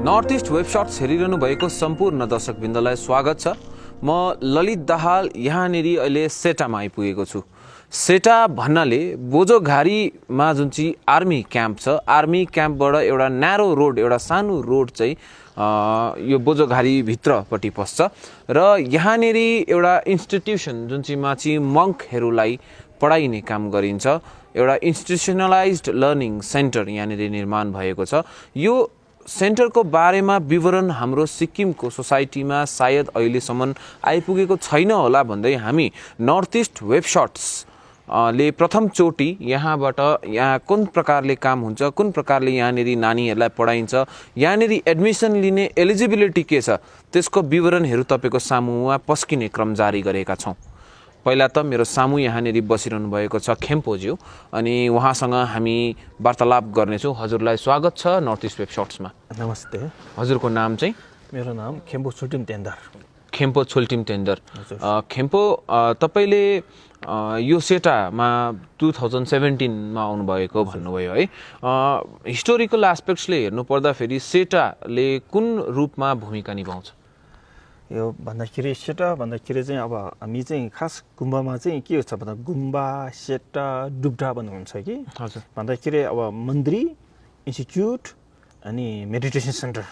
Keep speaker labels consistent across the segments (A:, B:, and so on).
A: North east web shirts हेरिरहनु भएको सम्पूर्ण दर्शकवृन्दलाई स्वागत छ। म ललित दाहाल यहाँनेरि अहिले सेटामा आइपुगेको छु। सेटा भन्नाले बोझोघारीमा जुन चाहिँ आर्मी क्याम्प छ, आर्मी क्याम्पबाट एउटा न्यारो रोड, एउटा सानो रोड चाहिँ यो बोझोघारी भित्रपट्टि पस्छ र यहाँनेरि एउटा इन्स्टिट्युसन जुन चाहिँमा चाहिँ मङ्कहरूलाई पढाइने काम गरिन्छ। एउटा इन्स्टिट्युसनलाइज्ड लर्निङ सेन्टर यहाँनेरि निर्माण भएको छ। यो सेन्टरको बारेमा विवरण हाम्रो सिक्किमको सोसाइटीमा सायद अहिलेसम्म आइपुगेको छैन होला भन्दै हामी नर्थ इस्ट वेब सर्ट्स ले प्रथमचोटि यहाँ कुन प्रकारले काम हुन्छ, कुन प्रकारले यहाँनेरि नानीहरूलाई पढाइन्छ, यहाँनेरि एडमिसन लिने एलिजिबिलिटी के छ, त्यसको विवरणहरू तपाईँको सामुमा पस्किने क्रम जारी गरेका छौँ। पहिला त मेरो सामु यहाँनेरि बसिरहनु भएको छ खेम्पोज्यू, अनि उहाँसँग हामी वार्तालाप गर्नेछौँ। हजुरलाई स्वागत छ नर्थ इस्ट वेब सर्ट्समा।
B: नमस्ते।
A: हजुरको नाम चाहिँ?
B: मेरो नाम खेम्पो छुल्टिम टेन्डर।
A: खेम्पो छुल्टिम टेन्डर। खेम्पो, तपाईँले यो सेटामा 2017मा आउनुभएको भन्नुभयो है। हिस्टोरिकल एस्पेक्ट्सले हेर्नु पर्दाखेरि सेटाले कुन रूपमा भूमिका निभाउँछ?
B: यो भन्दाखेरि सेटा भन्दाखेरि चाहिँ अब हामी चाहिँ खास गुम्बामा चाहिँ के छ भन्दा गुम्बा, सेटा, डुब्डा भन्नुहुन्छ कि भन्दाखेरि अब मन्दिरी, इन्स्टिट्युट अनि मेडिटेसन सेन्टर।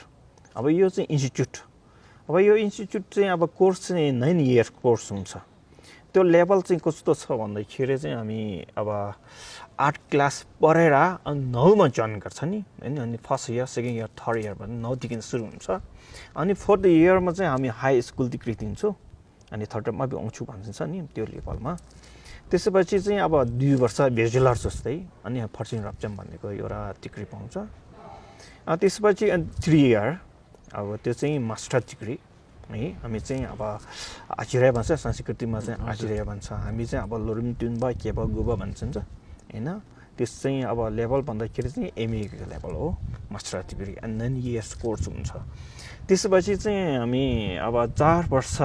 B: अब यो चाहिँ इन्स्टिट्युट। अब यो इन्स्टिट्युट चाहिँ अब कोर्स चाहिँ 9 इयर कोर्स हुन्छ। त्यो लेभल चाहिँ कस्तो छ भन्दाखेरि चाहिँ हामी अब 8 क्लास पढेर अनि 9मा जोइन गर्छ नि हैन। अनि first year, second year, third year भन्ने 9देखि सुरु हुन्छ। अनि फोर्थ इयरमा चाहिँ हामी हाई स्कुल डिग्री दिन्छौँ। अनि थर्ड इयरमा पनि आउँछु भन्छ नि त्यो लेभलमा। त्यसपछि चाहिँ अब 2 वर्ष ब्याचलर जस्तै अनि फर्चुन रप्चम भन्नेको एउटा डिग्री पाउँछ। त्यसपछि 3 इयर अब त्यो चाहिँ मास्टर डिग्री है। हामी चाहिँ अब आचार्य भन्छ, संस्कृतिमा चाहिँ आचार्य भन्छ। हामी चाहिँ अब लोरुम ट्युन्बा केबा गुबा भन्छ हैन। त्यस चाहिँ अब लेभल भन्दाखेरि चाहिँ एमए लेभल हो, मास्टर डिग्री। अनि 9 इयर्स कोर्स हुन्छ। त्यसपछि चाहिँ हामी अब 4 वर्ष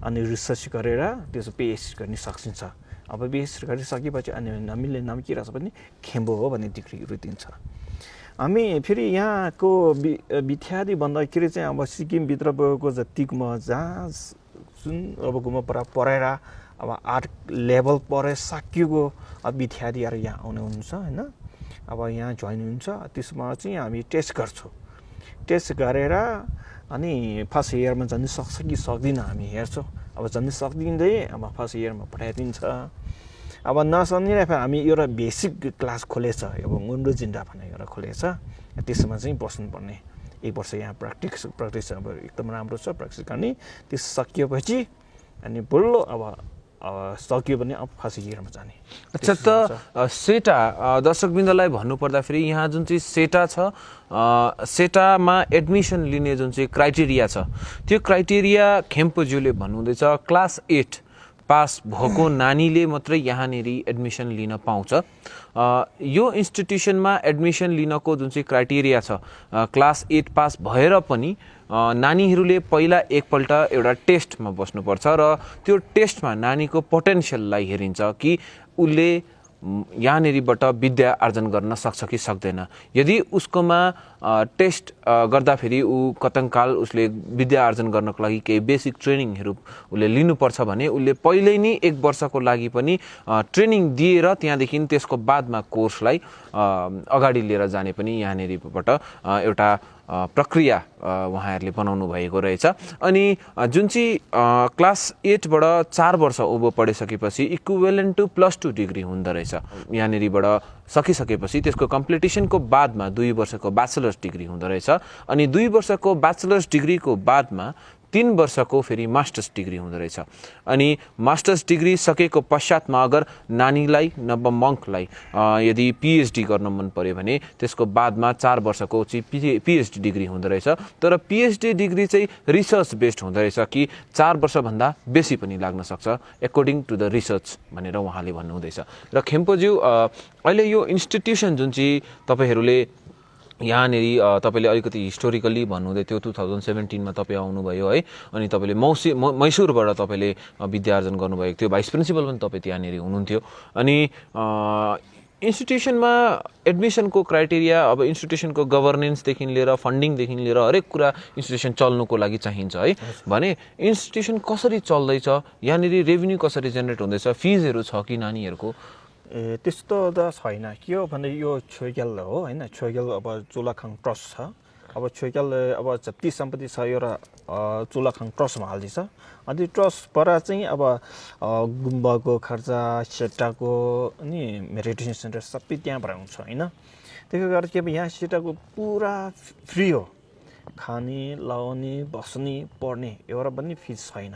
B: अनि रिसर्च गरेर त्यसो पिएचडी गर्न सकिन्छ। अब पिएचडी गरिसकेपछि अनि हामीले नाम के राख्छ भने खेम्बो हो भन्ने डिग्रीहरू दिन्छ। हामी फेरि यहाँको विद्यार्थी भन्दाखेरि चाहिँ अब सिक्किमभित्र गएको जतिकोमा जहाँ जुन अब गुम्बा पढेर अब 8 लेभल पढे सकिएको विद्यार्थीहरू यहाँ आउनुहुन्छ हैन। अब यहाँ जोइन हुन्छ। त्यसमा चाहिँ हामी टेस्ट गर्छौँ। टेस्ट गरेर अनि फर्स्ट इयरमा जानु सक्छ कि सक्दिन हामी हेर्छौँ। अब जानु सक्दिँदै अब फर्स्ट इयरमा पठाइदिन्छ। अब नसक्ने हामी एउटा बेसिक क्लास खोलेछ, अब मुन्डो जिन्डा भन्ने एउटा खोलेछ। त्यसमा चाहिँ बस्नुपर्ने 1 वर्ष यहाँ प्र्याक्टिस अब एकदम राम्रो छ प्र्याक्टिस गर्ने। त्यस सकिएपछि अनि बल्ल अब सक्यो भने अब फर्स्ट इयरमा जाने।
A: अच्छा, त सेटा दर्शकवृन्दलाई भन्नुपर्दाखेरि यहाँ जुन चाहिँ सेटा छ, सेटामा एडमिसन लिने जुन चाहिँ क्राइटेरिया छ, त्यो क्राइटेरिया खेम्पोज्यूले भन्नुहुँदैछ क्लास 8 पास भएको नानीले मात्रै यहाँनेरि एडमिसन लिन पाउँछ। यो इन्स्टिट्युसनमा एडमिसन लिनको जुन चाहिँ क्राइटेरिया छ, क्लास 8 पास भएर पनि नानीहरूले पहिला एकपल्ट एउटा टेस्टमा बस्नुपर्छ र त्यो टेस्टमा नानीको पोटेन्सियललाई हेरिन्छ कि उसले यहाँनेरिबाट विद्या आर्जन गर्न सक्छ कि सक्दैन। यदि उसकोमा टेस्ट गर्दाखेरि ऊ कतङ्काल उसले विद्या आर्जन गर्नको लागि केही बेसिक ट्रेनिङहरू उसले लिनुपर्छ भने उसले पहिल्यै नै 1 वर्षको लागि पनि ट्रेनिङ दिएर त्यहाँदेखि त्यसको बादमा कोर्सलाई अगाडि लिएर जाने पनि यहाँनेरिबाट एउटा प्रक्रिया उहाँहरूले बनाउनु भएको रहेछ। अनि जुन चाहिँ क्लास 8बाट 4 वर्ष उँभो पढिसकेपछि इक्विभ्यालेन्ट टु +2 डिग्री हुँदो रहेछ। यहाँनेरिबाट सकिसकेपछि त्यसको कम्प्लिटेसनको बादमा 2 वर्षको ब्याचलर्स डिग्री हुँदो रहेछ। अनि 2 वर्षको ब्याचलर्स डिग्रीको बादमा 3 वर्षको फेरि मास्टर्स डिग्री हुँदो रहेछ। अनि मास्टर्स डिग्री सकेको पश्चातमा अगर नानीलाई नव मङ्कलाई यदि पिएचडी गर्न मन पर्यो भने त्यसको बादमा 4 वर्षको चाहिँ पिएचडी डिग्री हुँदो रहेछ। तर पिएचडी डिग्री चाहिँ रिसर्च बेस्ड हुँदो रहेछ कि 4 वर्षभन्दा बेसी पनि लाग्न सक्छ एकोर्डिङ टु द रिसर्च भनेर उहाँले भन्नुहुँदैछ। र खेम्पोज्यू, अहिले यो इन्स्टिट्युसन जुन चाहिँ तपाईँहरूले यहाँनेरि तपाईँले अलिकति हिस्टोरिकली भन्नुहुँदै थियो 2017मा तपाईँ आउनुभयो है। अनि तपाईँले मैसुरबाट तपाईँले विद्या आर्जन गर्नुभएको थियो। भाइस प्रिन्सिपल पनि तपाईँ त्यहाँनेरि हुनुहुन्थ्यो। अनि इन्स्टिट्युसनमा एडमिसनको क्राइटेरिया अब इन्स्टिट्युसनको गभर्नेन्सदेखि लिएर फन्डिङदेखि लिएर हरेक कुरा इन्स्टिट्युसन चल्नुको लागि चाहिन्छ है भने इन्स्टिट्युसन कसरी चल्दैछ यहाँनिर रेभिन्यू कसरी जेनेरेट हुँदैछ फिजहरू छ कि नानीहरूको
B: त्यस्तो त छैन के हो भने यो छोइगेल हो होइन छोइगेल अब चोलाखाङ ट्रस्ट छ अब छोइगेल अब जति सम्पत्ति छ एउटा चोलाखाङ ट्रस्टमा हालिदिन्छ अनि ट्रस्टबाट चाहिँ अब गुम्बाको खर्चा सेटाको अनि मेडिटेसन सेन्टर सबै त्यहाँबाट हुन्छ होइन त्यसो गर्दा के यहाँ सेटाको पुरा फ्री हो खाने लाउने बस्ने पढ्ने एउटा पनि फिज छैन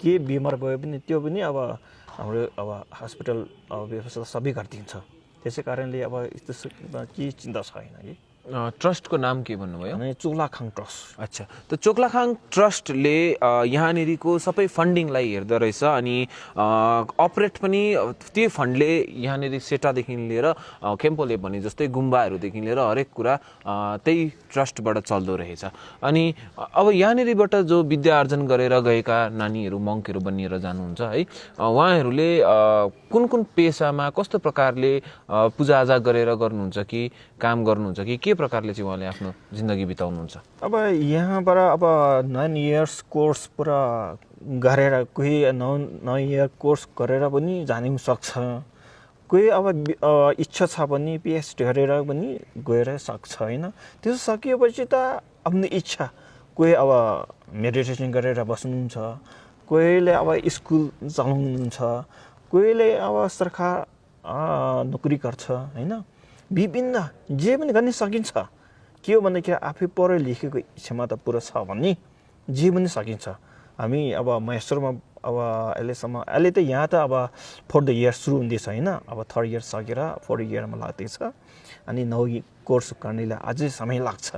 B: के बिमार भयो भने त्यो पनि अब हाम्रो अब हस्पिटल व्यवस्था सबै गरिदिन्छ त्यसै कारणले अब यस्तो के चिन्ता छैन कि
A: ट्रस्टको नाम के भन्नुभयो
B: अनि चोलाखाङ ट्रस्ट
A: अच्छा त चोक्लाखाङ ट्रस्टले यहाँनिरको सबै फन्डिङलाई हेर्दो रहेछ अनि अपरेट पनि त्यो फन्डले यहाँनिर सेटादेखि लिएर खेम्पोले भने जस्तै गुम्बाहरूदेखि लिएर हरेक कुरा त्यही ट्रस्टबाट चल्दो रहेछ अनि अब यहाँनिरबाट जो विद्या आर्जन गरेर गएका नानीहरू मङ्कहरू बनिएर जानुहुन्छ है उहाँहरूले कुन कुन पेसामा कस्तो प्रकारले पूजाआजा गरेर गर्नुहुन्छ कि काम गर्नुहुन्छ कि के प्रकारले चाहिँ उहाँले आफ्नो जिन्दगी बिताउनुहुन्छ
B: अब यहाँबाट अब 9 इयर्स कोर्स पुरा गरेर कोही 9 इयर कोर्स गरेर पनि जानु सक्छ कोही अब इच्छा छ भने पिएचडी गरेर पनि गएर सक्छ होइन त्यसो सकिएपछि त आफ्नो इच्छा कोही अब मेडिटेसन गरेर बस्नुहुन्छ कोहीले अब स्कुल चलाउनुहुन्छ कोहीले अब सरकार नोकरी गर्छ होइन विभिन्न जे पनि गर्न सकिन्छ के हो भन्दाखेरि आफै पढे लेखेको क्षमता पुरा छ भने जे पनि सकिन्छ हामी अब महेश्वरमा अब अहिले त यहाँ त अब 4th इयर सुरु हुँदैछ होइन अब 3rd इयर सकेर 4th इयरमा लाग्दैछ अनि 9 कोर्स गर्नेलाई अझै समय लाग्छ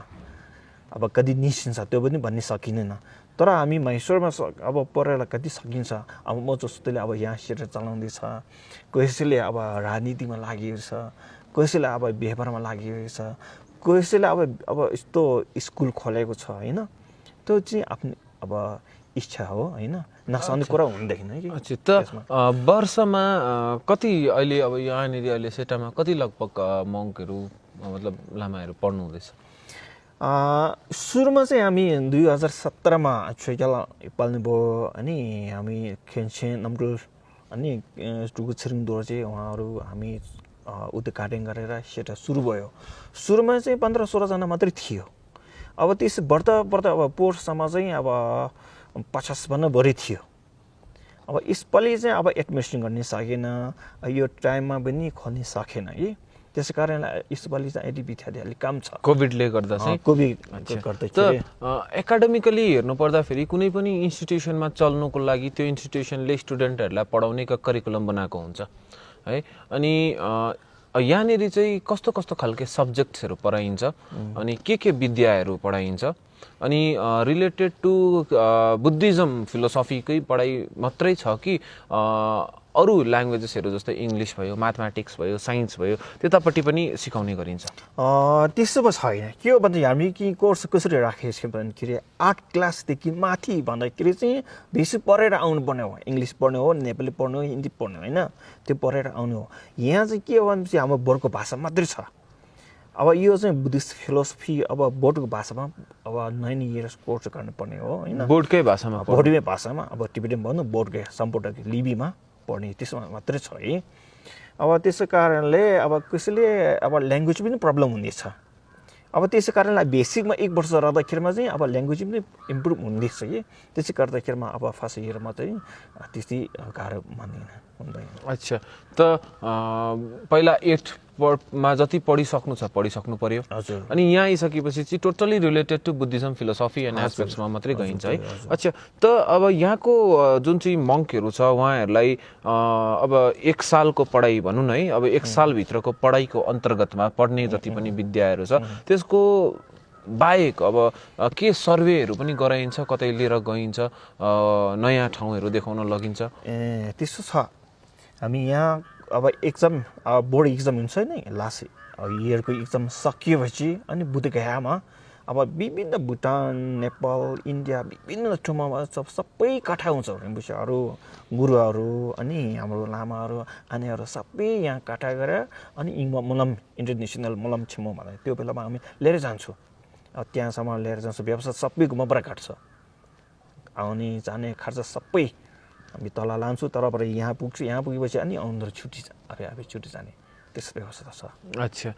B: अब कति निस्किन्छ त्यो पनि भन्ने सकिँदैन तर हामी महेश्वरमा अब पढेर कति सकिन्छ अब म जस्तोले अब यहाँ सेटर चलाउँदैछ कसैले अब राजनीतिमा लागेको छ कसैले अब व्यापारमा लागेको छ कसैले अब यस्तो स्कुल खोलेको छ होइन त्यो चाहिँ आफ्नो अब इच्छा हो होइन नसाउने कुरा हुँदैन कि
A: अच्छा त वर्षमा कति अहिले अब यहाँनिर अहिले सेटामा कति लगभग मङ्कहरू मतलब लामाहरू पढ्नु हुँदैछ
B: सुरुमा चाहिँ हामी 2017मा छोइगेल पाल्नु भयो अनि हामी खेन्से नम्बुल अनि टुकु छिरिङ दोर्जे उहाँहरू हामी उद्घाटन गरेर सेटा सुरु भयो सुरुमा चाहिँ 15-16 जना मात्रै थियो अब त्यस बढ्दा बढ्दा अब पोर्टसम्म चाहिँ अब 50 भन्दा बढी थियो अब यसपालि चाहिँ अब एडमिसन गर्न सकेन यो टाइममा पनि खोल्न सकेन कि त्यसै कारण यसपालि चाहिँ आइडी विद्यार्थी अलिक कम छ
A: कोभिडले गर्दा चाहिँ
B: कोभिड गर्दाखेरि
A: एकाडेमिकली हेर्नु पर्दाखेरि कुनै पनि इन्स्टिट्युसनमा चल्नुको लागि त्यो इन्स्टिट्युसनले स्टुडेन्टहरूलाई पढाउने करिकुलम बनाएको हुन्छ है अनि यहाँनिर चाहिँ कस्तो कस्तो खालके सब्जेक्ट्सहरू पढाइन्छ अनि के विद्याहरू पढाइन्छ अनि रिलेटेड टु बुद्धिज्म फिलोसफीकै पढाइ मात्रै छ कि अरू ल्याङ्ग्वेजेसहरू जस्तै इङ्ग्लिस भयो म्याथमेटिक्स भयो साइन्स भयो त्यतापट्टि पनि सिकाउने गरिन्छ
B: त्यसो पो छैन के हो भन्दा हामी कि कोर्स कसरी राखेको छ भन्दाखेरि 8 क्लासदेखि माथि भन्दाखेरि चाहिँ बेसी पढेर आउनु पर्ने हो इङ्ग्लिस पढ्ने हो नेपाली पढ्ने हो हिन्दी पढ्ने हो होइन त्यो पढेर आउनु हो यहाँ चाहिँ के हो भनेपछि हाम्रो बोर्डको भाषा मात्रै छ अब यो चाहिँ बुद्धिस्ट फिलोसफी अब बोर्डको भाषामा अब 9 इयर्स कोर्स गर्नुपर्ने हो होइन
A: बोर्डकै भाषामा
B: अब टिबेटन भन्नु बोर्डकै सम्पूर्ण लिबीमा पढ्ने त्यसमा मात्रै छ है अब त्यसै कारणले अब कसैले अब ल्याङ्ग्वेज पनि प्रब्लम हुनेछ अब त्यसै कारणले बेसिकमा 1 वर्ष रहँदाखेरिमा चाहिँ अब ल्याङ्ग्वेज पनि इम्प्रुभ हुँदैछ कि त्यसै गर्दाखेरिमा अब फर्स्ट इयरमा चाहिँ त्यति गाह्रो हुँदैन
A: अच्छा त पहिला 8 मा जति पढिसक्नु पर्यो
B: हजुर
A: अनि यहाँ आइसकेपछि चाहिँ totally related to Buddhism philosophy and एस्पेक्ट्समा मात्रै गइन्छ है अच्छा त अब यहाँको जुन चाहिँ मङ्कहरू छ उहाँहरूलाई अब 1 सालको पढाइ भनौँ न है अब 1 सालभित्रको पढाइको अन्तर्गतमा पढ्ने जति पनि विद्याहरू छ त्यसको बाहेक अब के सर्वेहरू पनि गराइन्छ कतै लिएर गइन्छ नयाँ ठाउँहरू देखाउन लगिन्छ
B: त्यस्तो छ हामी यहाँ अब एक्जाम बोर्ड एक्जाम हुन्छ नि लास्ट इयरको एक्जाम सकिएपछि अनि बुधगयामा अब विभिन्न भुटान नेपाल इन्डिया विभिन्न ठाउँमा सबै इकट्ठा हुन्छ रिम्पोछेहरू गुरुहरू अनि हाम्रो लामाहरू आनेहरू सबै यहाँ इकट्ठा गरेर अनि मुलम इन्टरनेसनल मुलम छिमो भनेर त्यो बेलामा हामी लिएर जान्छौँ त्यहाँसम्म लिएर जान्छौँ व्यवस्था सबै गुम्बाबाट काट्छ आउने जाने खर्च सबै हामी तल लान्छौँ तरबाट यहाँ पुग्छु यहाँ पुगेपछि अनि उनीहरू छुट्टी अब छुट्टी जाने त्यस्तो व्यवस्था छ
A: अच्छा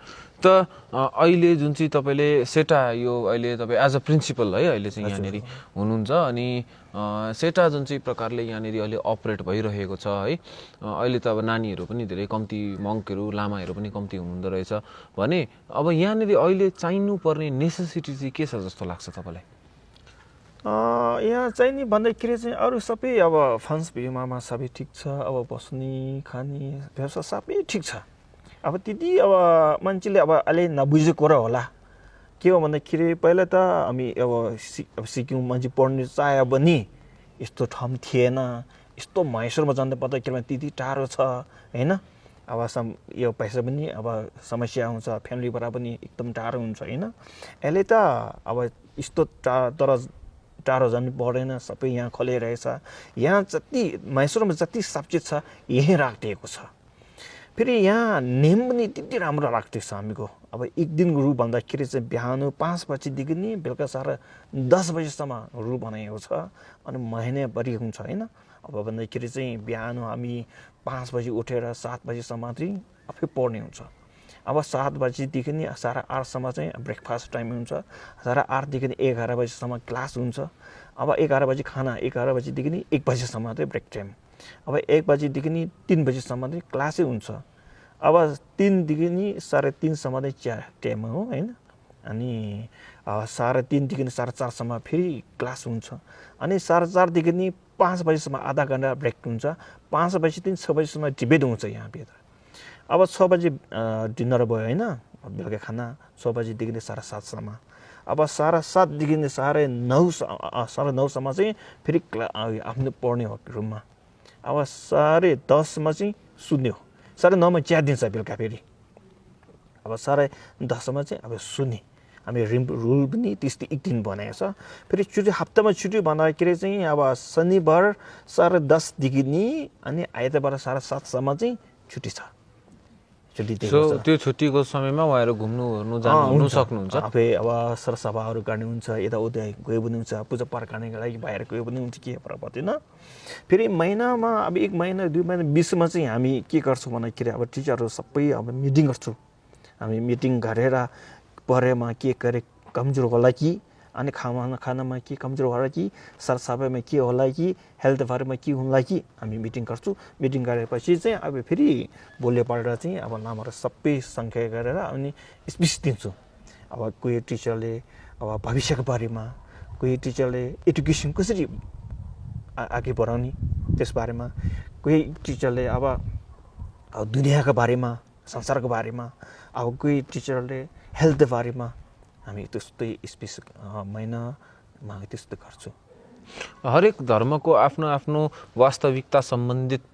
A: त अहिले जुन चाहिँ तपाईँले सेटा यो अहिले तपाईँ एज अ प्रिन्सिपल है अहिले चाहिँ यहाँनिर हुनुहुन्छ अनि सेटा जुन चाहिँ प्रकारले यहाँनिर अहिले अपरेट भइरहेको छ है अहिले त अब नानीहरू पनि धेरै कम्ती मङ्कहरू लामाहरू पनि कम्ती हुनुहुँदो रहेछ भने अब यहाँनिर अहिले चाहिनुपर्ने नेसेसिटी चाहिँ के छ जस्तो लाग्छ तपाईँलाई
B: यहाँ चाहिने भन्दाखेरि चाहिँ अरू सबै अब फन्ड्स बिमामा सबै ठिक छ अब बस्ने खाने व्यवस्था सबै ठिक छ अब त्यति अब मान्छेले अब अहिले नबुझेको कुरा होला के हो भन्दाखेरि पहिला त हामी अब सिक्यौँ मान्छे पढ्ने चाह्यो भने यस्तो ठाउँ थिएन यस्तो महेश्वरमा जाँदा पर्दाखेरि त्यति टाढो छ होइन अब यो पैसा पनि अब समस्या हुन्छ फ्यामिलीबाट पनि एकदम टाढो हुन्छ होइन अहिले त अब यस्तो तर टाढो जानु पर्दैन सबै यहाँ खोलिरहेछ यहाँ जति महेश्वरमा जति सब्जेक्ट छ यहीँ राखिदिएको छ फेरि यहाँ नेम पनि त्यति राम्रो राखिदिएको छ हामीको अब एक दिनको रु भन्दाखेरि चाहिँ बिहान 5 बजीदेखि नि बेलुका 10:30 बजीसम्म रु बनाएको छ अनि महिनाभरि हुन्छ होइन अब भन्दाखेरि चाहिँ बिहान हामी 5 बजी उठेर 7 बजीसम्म चाहिँ आफै पढ्ने हुन्छ अब 7 बजीदेखि नि 8:30 चाहिँ ब्रेकफास्ट टाइम हुन्छ 8:30देखि 11 बजीसम्म क्लास हुन्छ अब 11 बजी खाना 11 बजीदेखि 1 बजीसम्म चाहिँ ब्रेक टाइम अब 1 बजीदेखि 3 बजीसम्म चाहिँ क्लासै हुन्छ अब 3 देखि 3:30 सम्म चाहिँ चिया टाइम हो होइन अनि 3:30 देखि 4:30 सम्म फेरि क्लास हुन्छ अनि 4:30 देखि 5 बजीसम्म आधा घन्टा ब्रेक हुन्छ 5 बजीदेखि 6 बजीसम्म डिबेट हुन्छ यहाँ भित्र अब 6 बजी डिनर भयो होइन बेलुका खाना 6 बजीदेखि 7:30 सम्म अब 7:30 देखि 9:30 सम्म चाहिँ फेरि आफ्नो पढ्ने हो रुममा अब 10:30 मा चाहिँ सुत्ने हो 9:30 मा चिया दिन्छ बेलुका फेरि अब 10:30 मा चाहिँ अब सुत्ने हामी रुल पनि त्यस्तै एक दिन बनाएको छ फेरि छुट्टी हप्तामा छुट्टी भन्दाखेरि चाहिँ अब शनिबार 10:30 देखि नि अनि आइतबार 7:30 सम्म चाहिँ छुट्टी छ
A: त्यो छुट्टीको समयमा उहाँहरू घुम्नु हेर्नु जानु सक्नुहुन्छ
B: आफै अब सरसभाहरू गर्ने हुन्छ यताउता गयो पनि हुन्छ पूजापाठ गर्नको लागि बाहिर गयो पनि हुन्छ के फरक पर्दैन फेरि महिनामा अब 1 महिना 2 महिना बिचमा चाहिँ हामी के गर्छौँ भन्दाखेरि अब टिचरहरू सबै अब मिटिङ गर्छौँ हामी मिटिङ गरेर पढाइमा के गरे कमजोर होला कि अनि खानामा के कमजोर होला कि सरसफाइमा के होला कि हेल्थ बारेमा के होला कि हामी मिटिङ गर्छौँ मिटिङ गरेपछि चाहिँ अब फेरि भोलिपल्ट चाहिँ अब नामहरू सबै सङ्ख्या गरेर अनि स्पिच दिन्छौँ अब कोही टिचरले अब भविष्यको बारेमा कोही टिचरले एजुकेसन कसरी अघि बढाउने त्यसबारेमा कोही टिचरले अब दुनियाँको बारेमा संसारको बारेमा अब कोही टिचरले हेल्थ बारेमा हामी त्यस्तै स्पेस महिनामा त्यस्तो गर्छौँ
A: हरेक धर्मको आफ्नो आफ्नो वास्तविकता सम्बन्धित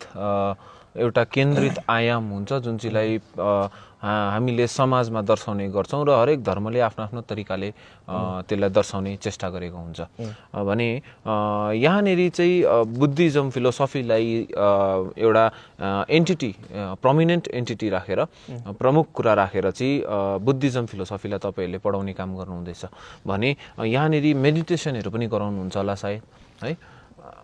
A: एउटा केन्द्रित आयाम हुन्छ जुन चाहिँलाई हामीले समाजमा दर्शाउने गर्छौँ र हरेक धर्मले आफ्नो आफ्नो तरिकाले त्यसलाई दर्शाउने चेष्टा गरेको हुन्छ भने यहाँनिर चाहिँ बुद्धिज्म फिलोसफीलाई एउटा एन्टिटी प्रोमिनेन्ट एन्टिटी राखेर प्रमुख कुरा राखेर चाहिँ बुद्धिज्म फिलोसफीलाई तपाईँहरूले पढाउने काम गर्नुहुँदैछ भने यहाँनिर मेडिटेसनहरू पनि गराउनुहुन्छ होला सायद है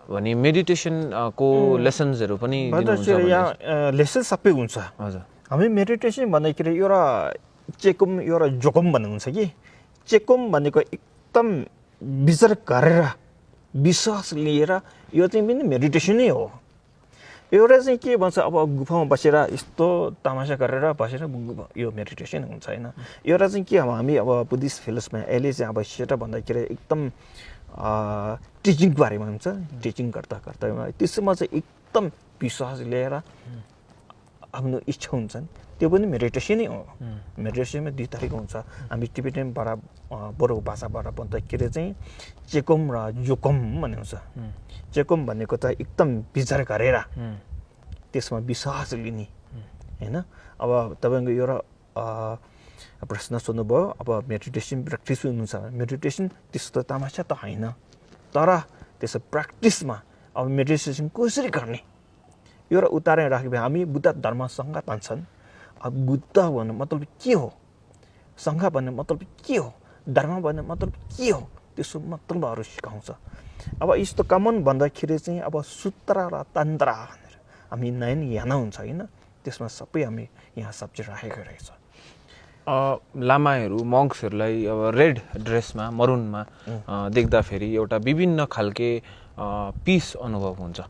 A: भने मेडिटेसनको लेसन्सहरू पनि
B: यहाँ लेसन सबै हुन्छ
A: हजुर
B: हामी मेडिटेसन भन्दाखेरि एउटा चेकुम एउटा जोकम भन्ने हुन्छ कि चेकुम भनेको एकदम विचार गरेर विश्वास लिएर यो चाहिँ पनि मेडिटेसनै हो एउटा चाहिँ के भन्छ अब गुफामा बसेर यस्तो तमासा गरेर बसेर यो मेडिटेसन हुन्छ होइन एउटा चाहिँ के हामी अब बुद्धिस्ट फिलोसफीमा अहिले चाहिँ अब सेटा भन्दाखेरि एकदम टिचिङको बारेमा हुन्छ टिचिङ गर्दा त्यसमा चाहिँ एकदम विश्वास लिएर आफ्नो इच्छा हुन्छ नि त्यो पनि मेडिटेसनै हो मेडिटेसनमा 2 तरिका हुन्छ हामी टिबेटनबाट बोडो भाषाबाट भन्दाखेरि चाहिँ चेकुम र जोकम भन्ने हुन्छ चेकुम भनेको त एकदम विचार गरेर त्यसमा विश्वास लिने होइन अब तपाईँको एउटा प्रश्न सोध्नुभयो अब मेडिटेसन प्र्याक्टिस हुनुहुन्छ मेडिटेसन त्यस्तो तमासा त होइन तर त्यसो प्र्याक्टिसमा अब मेडिटेसन कसरी गर्ने एउटा उदाहरण राख्यो हामी बुद्ध धर्म सङ्घ भन्छन् अब बुद्ध भन्नु मतलब के हो सङ्घ भन्ने मतलब के हो धर्म भन्ने मतलब के हो त्यसो मतलबहरू सिकाउँछ अब यस्तो कमन भन्दाखेरि चाहिँ अब सूत्र र तन्त्र भनेर हामी नयन यहाँ हुन्छ होइन त्यसमा सबै हामी यहाँ सब्जेक्ट राखेको रहेछ
A: लामाहरू मङ्क्सहरूलाई अब रेड ड्रेसमा मरुनमा देख्दाखेरि एउटा विभिन्न खालके पिस अनुभव हुन्छ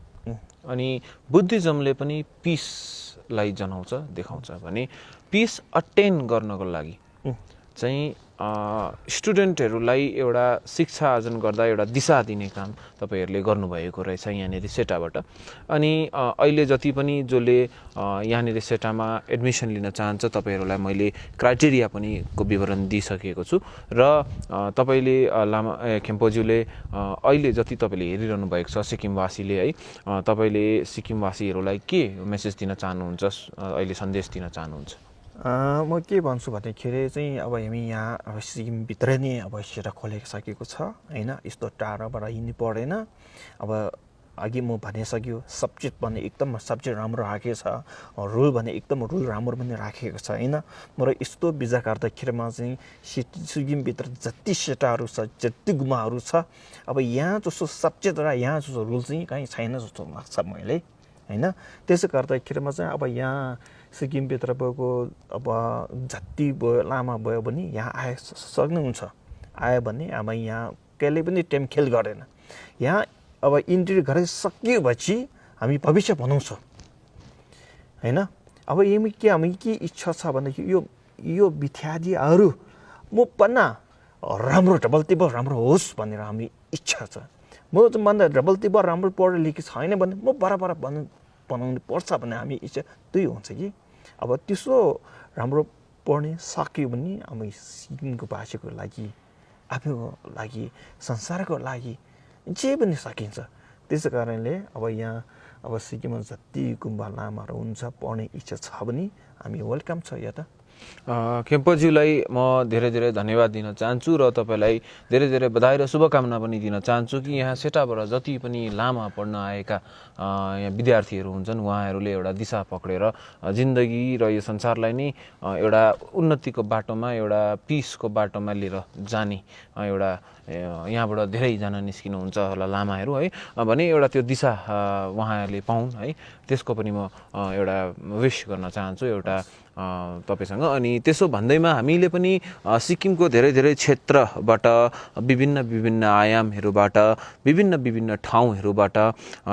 A: अनि बुद्धिज्मले पनि पिसलाई जनाउँछ देखाउँछ भने पिस अटेन गर्नको लागि चाहिँ स्टुडेन्टहरूलाई एउटा शिक्षा आर्जन गर्दा एउटा दिशा दिने काम तपाईहरूले गर्नुभएको रहेछ यहाँनिर सेटाबाट अनि अहिले जति पनि जसले यहाँनिर सेटामा एडमिसन लिन चाहन्छ तपाईँहरूलाई मैले क्राइटेरिया पनि को विवरण दिइसकेको छु र तपाईँले लामा खेम्पोज्यूले अहिले जति तपाईँले हेरिरहनु भएको छ सिक्किमवासीले है तपाईँले सिक्किमवासीहरूलाई के मेसेज दिन चाहनुहुन्छ अहिले सन्देश दिन चाहनुहुन्छ
B: म के भन्छु भन्दाखेरि चाहिँ अब हामी यहाँ अब सिक्किमभित्र नै अब सेटा खोलिसकेको छ होइन यस्तो टाढाबाट हिँड्नु पर्दैन अब अघि म भनिसक्यो सब्जेक्ट भन्ने एकदम सब्जेक्ट राम्रो राखेको छ रुल भन्ने एकदम रुल राम्रो पनि राखेको छ होइन र यस्तो विचार गर्दाखेरिमा चाहिँ सिक्किमभित्र जति सेटाहरू छ जति गुम्बाहरू छ अब यहाँ जस्तो सब्जेक्ट र यहाँ जस्तो रुल चाहिँ कहीँ छैन जस्तो लाग्छ मैले होइन त्यसो गर्दाखेरिमा चाहिँ अब यहाँ सिक्किमभित्र भएको अब जति भयो लामा भयो भने यहाँ आए सक्नुहुन्छ आयो भने अब यहाँ कहिले पनि टाइम खेल गरेन यहाँ अब इन्ट्री गरिसकेपछि हामी भविष्य बनाउँछौँ होइन अब हामी के इच्छा छ भन्दाखेरि यो विद्यार्थीहरू म पन्ना राम्रो डबल टिबल राम्रो होस् भनेर हामी इच्छा छ म भन्दा डबल टिबल राम्रो पढे लेखे छैन भने म बराबर बनाउनु पर्छ भन्ने हामी इच्छा त्यही हुन्छ कि अब त्यसो राम्रो पढ्ने सक्यो भने हामी सिक्किमको भाषाको लागि आफ्नो लागि संसारको लागि जे पनि सकिन्छ त्यसै कारणले अब यहाँ अब सिक्किममा जति गुम्बा लामाहरू हुन्छ पढ्ने इच्छा छ भने हामी वेलकम छ यहाँ त
A: खेम्पोज्यूलाई म धेरै धेरै धन्यवाद दिन चाहन्छु र तपाईँलाई धेरै धेरै बधाई र शुभकामना पनि दिन चाहन्छु कि यहाँ सेटाबाट जति पनि लामा पढ्न आएका यहाँ विद्यार्थीहरू हुन्छन् उहाँहरूले एउटा दिशा पक्रेर जिन्दगी र यो संसारलाई नै एउटा उन्नतिको बाटोमा एउटा पिसको बाटोमा लिएर जाने एउटा यहाँबाट धेरैजना निस्किनुहुन्छ होला लामाहरू है भने एउटा त्यो दिशा उहाँहरूले पाउन् है त्यसको पनि म एउटा विश गर्न चाहन्छु एउटा तपाईसँग अनि त्यसो भन्दैमा हामीले पनि सिक्किमको धेरै धेरै क्षेत्रबाट विभिन्न विभिन्न आयामहरूबाट विभिन्न ठाउँहरूबाट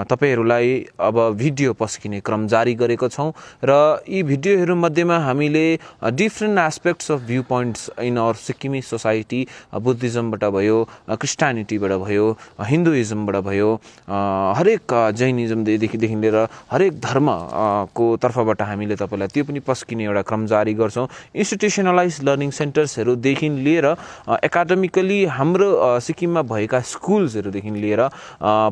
A: तपाईहरूलाई अब भिडियो पस्किने क्रम जारी गरेको छौँ र यी भिडियोहरू मध्येमा हामीले different aspects of viewpoints in our सिक्किमी सोसाइटी बुद्धिज्मबाट भयो क्रिस्टियानिटीबाट भयो हिन्दुइज्मबाट भयो हरेक जैनिज्मदेखि लिएर हरेक धर्मको तर्फबाट हामीले तपाईँलाई त्यो पनि पस्किने एउटा क्रम जारी गर्छौँ इन्स्टिट्युसनलाइज लर्निङ सेन्टर्सहरूदेखि लिएर एकाडेमिकली हाम्रो सिक्किममा भएका स्कुल्सहरूदेखि लिएर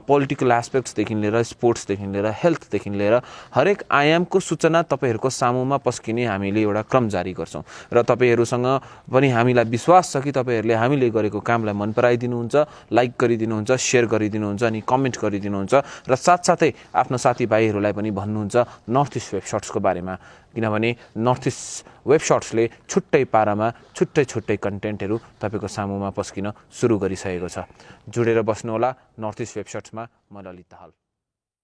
A: पोलिटिकल एस्पेक्ट्सदेखि लिएर स्पोर्ट्सदेखि लिएर हेल्थदेखि लिएर हरेक आयामको सूचना तपाईँहरूको सामुमा पस्किने हामीले एउटा क्रम जारी गर्छौँ र तपाईँहरूसँग पनि हामीलाई विश्वास छ कि तपाईँहरूले हामीले गरेको कामलाई मन पराइदिनुहुन्छ लाइक गरिदिनुहुन्छ सेयर गरिदिनुहुन्छ अनि कमेन्ट गरिदिनुहुन्छ र साथसाथै आफ्नो साथीभाइहरूलाई पनि भन्नुहुन्छ नर्थ इस्ट वेब सर्ट्सको बारेमा किनभने नर्थ इस्ट वेब सर्ट्सले छुट्टै पारामा छुट्टै कन्टेन्टहरू तपाईँको सामुमा पस्किन सुरु गरिसकेको छ जुडेर बस्नुहोला नर्थ इस्ट वेब सर्ट्समा म ललित दाहाल